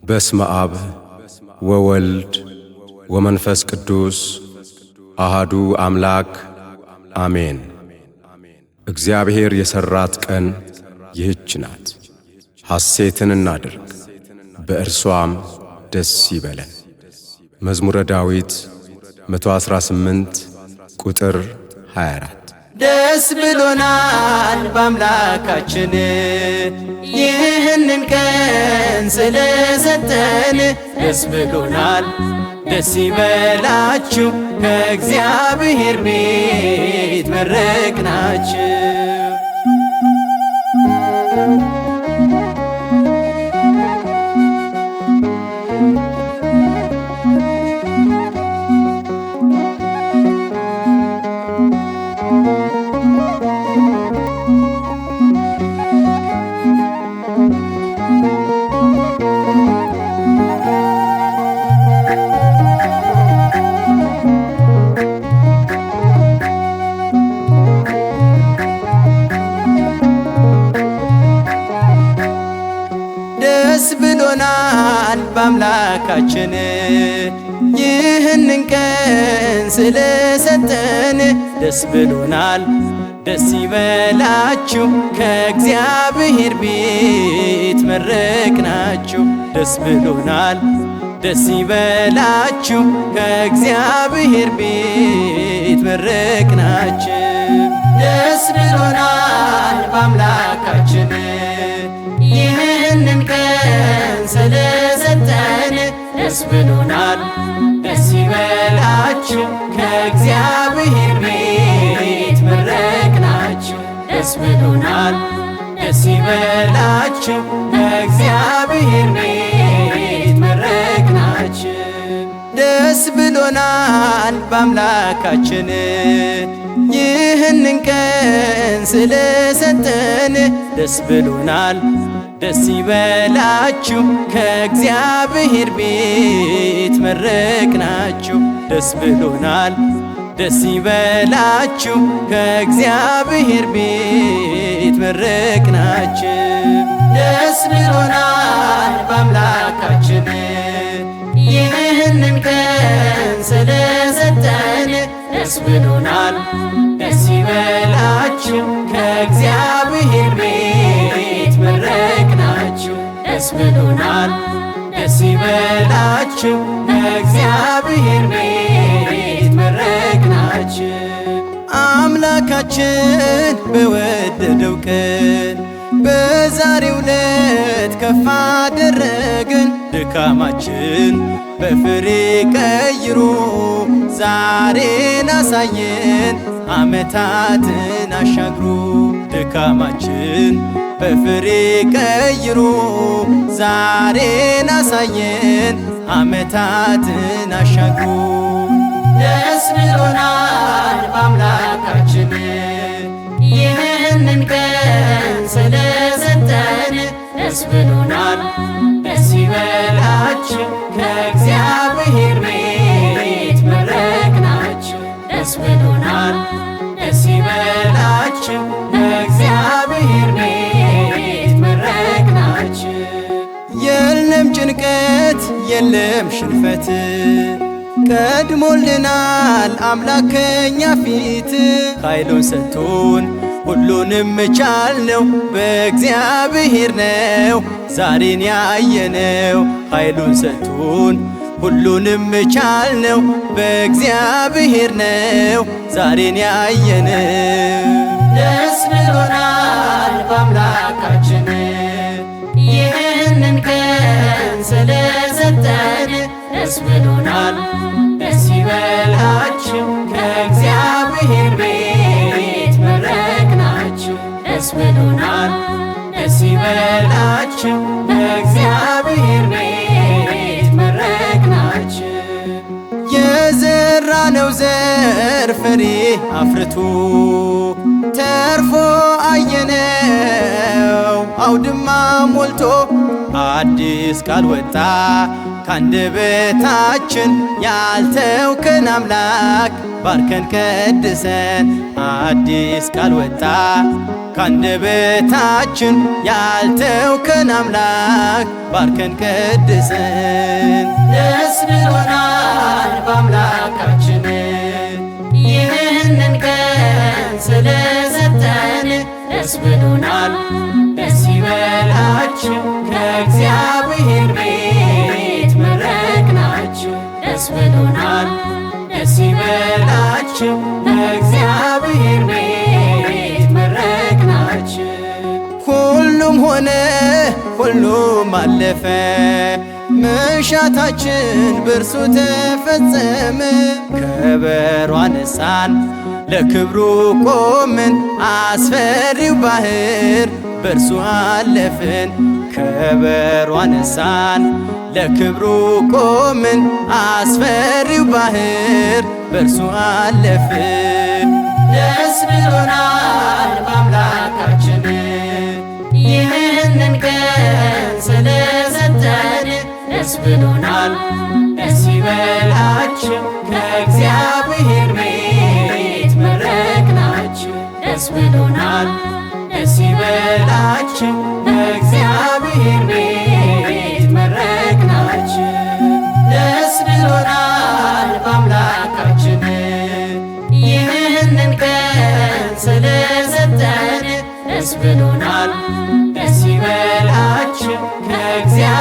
በስመ አብ ወወልድ ወመንፈስ ቅዱስ አሃዱ አምላክ አሜን። እግዚአብሔር የሠራት ቀን ይህች ናት። ሐሴትን እናድርግ፣ በእርሷም ደስ ይበለን። መዝሙረ ዳዊት 118 ቁጥር 24። ደስ ብሎናል በአምላካችን ይህንን ቀን ስለሰጠን፣ ደስ ብሎናል። ደስ ይበላችሁ ከእግዚአብሔር ቤት መረቅናችሁ። ደስ ብሎናል በአምላካችን ይህንን ቀን ስለሰጠን፣ ደስ ብሎናል። ደስ ይበላችሁ ከእግዚአብሔር ቤት መረቅናችሁ። ደስ ብሎናል። ደስ ይበላችሁ ከእግዚአብሔር ቤት መረቅናችሁ። ደስ ብሎናል በአምላካችን ይህንን ቀን ስለሰጠን፣ ደስ ብሎናል። ደስ ይበላችሁ ከእግዚአብሔር ቤት መረቅናችሁ። ደስ ብሎናል። ደስ ይበላችሁ ከእግዚአብሔር ቤት መረቅናችሁ። ደስ ብሎናል በአምላካችን ይህንን ቀን ስለሰጠን፣ ደስ ብሎናል። ደስ ይበላችሁ ከእግዚአብሔር ቤት መረቅናችሁ። ደስ ብሎናል። ደስ ይበላችሁ ከእግዚአብሔር ቤት መረቅናችሁ። ደስ ብሎናል በአምላካችን ይህንን ቀን ስለሰጠን፣ ደስ ብሎናል። ደስ ይበላችሁ ከእግዚአብሔር ቤት መረቅናችሁ። ደስ ብሎናል። ደስ ይበላችሁ ከእግዚአብሔር ቤት መረቅናችሁ። አምላካችን በወደደው ቀን በዛሬው ዕለት ከፍ አደረገን። ድካማችን በፍሬ ቀይሮ ዛሬን አሳየን፣ ዓመታትን አሻግሮ። ድካማችን በፍሬ ቀይሮ ዛሬን አሳየን፣ ዓመታትን አሻግሮ። ደስ ብሎናል በአምላካችን ይህንን ቀን ስለሰጠን፣ ደስ ብሎናል። ደስ ይበላችሁ ከእግዚአብሔር ቤት መረቅናችሁ። ደስ ብሎናል። ደስ ይበላችሁ ከእግዚአብሔር ቤት መረቅናችሁ። የለም ጭንቀት የለም ሽንፈት ቀድሞልናል አምላክ ከኛ ፊት። ኃይሉን ሰጥቶን ሁሉንም ቻልነው፣ በእግዚአብሔር ነው ዛሬን ያየነው። ኃይሉን ሰጥቶን ሁሉንም ቻልነው፣ በእግዚአብሔር ነው ዛሬን ያየነው። ደስ ብሎናል በአምላካችን ይህንን ቀን ስለሰጠን፣ ደስ ብሎናል። ደስ ይበላችሁ ከእግዚአብሔር ቤት መረቅናችሁ። ደስ ብሎናል። ደስ ይበላችሁ ከእግዚአብሔር ቤት መረቅናችሁ። የዘራነው ዘር ፍሬ አፍርቶ ተርፎ አየነው አውድማ ሞልቶ። አዲስ ቃል ወጣ ካንደበታችን ያልተውከን አምላክ ባርከን ቀድሰን። አዲስ ቃል ወጣ ካንደበታችን ያልተውከን አምላክ ባርከን ቀድሰን። ደስ ብሎናል በአምላካችን ይህንን ቀን ስለሰጠን። ደስ ብሎናል ደስ ይበላችሁ ከእግዚአብሔር ቤት መረቅናችሁ። ደስ ብሎናል ደስ ይበላችሁ ከእግዚአብሔር ቤት መረቅናችሁ። ሁሉም ሆነ ሁሉም አለፈ መሻታችን በእርሱ ተፈጸመ። ከበሮ አነሳን ለክብሩ ቆምን አስፈሪው ባህር በእርሱ አለፍን። ከበሮ አነሳን ለክብሩ ቆምን አስፈሪው ባህር በእርሱ አለፍን። ደስ ብሎናል በአምላካችን ይህንን ቀን ስለሰጠን። ደስ ብሎናል ደስ ይበላችሁ ከእግዚአብሔር ቤት መረቅናችሁ። ደስ ብሎናል ደስ ይበላችሁ ከእግዚአብሔር ቤት መረቅናችሁ። ደስ ብሎናል በአምላካችን ይህንን ቀን ስለሰጠን። ደስ ብሎናል ደስ ይበላችሁ ከእግዚአብሔር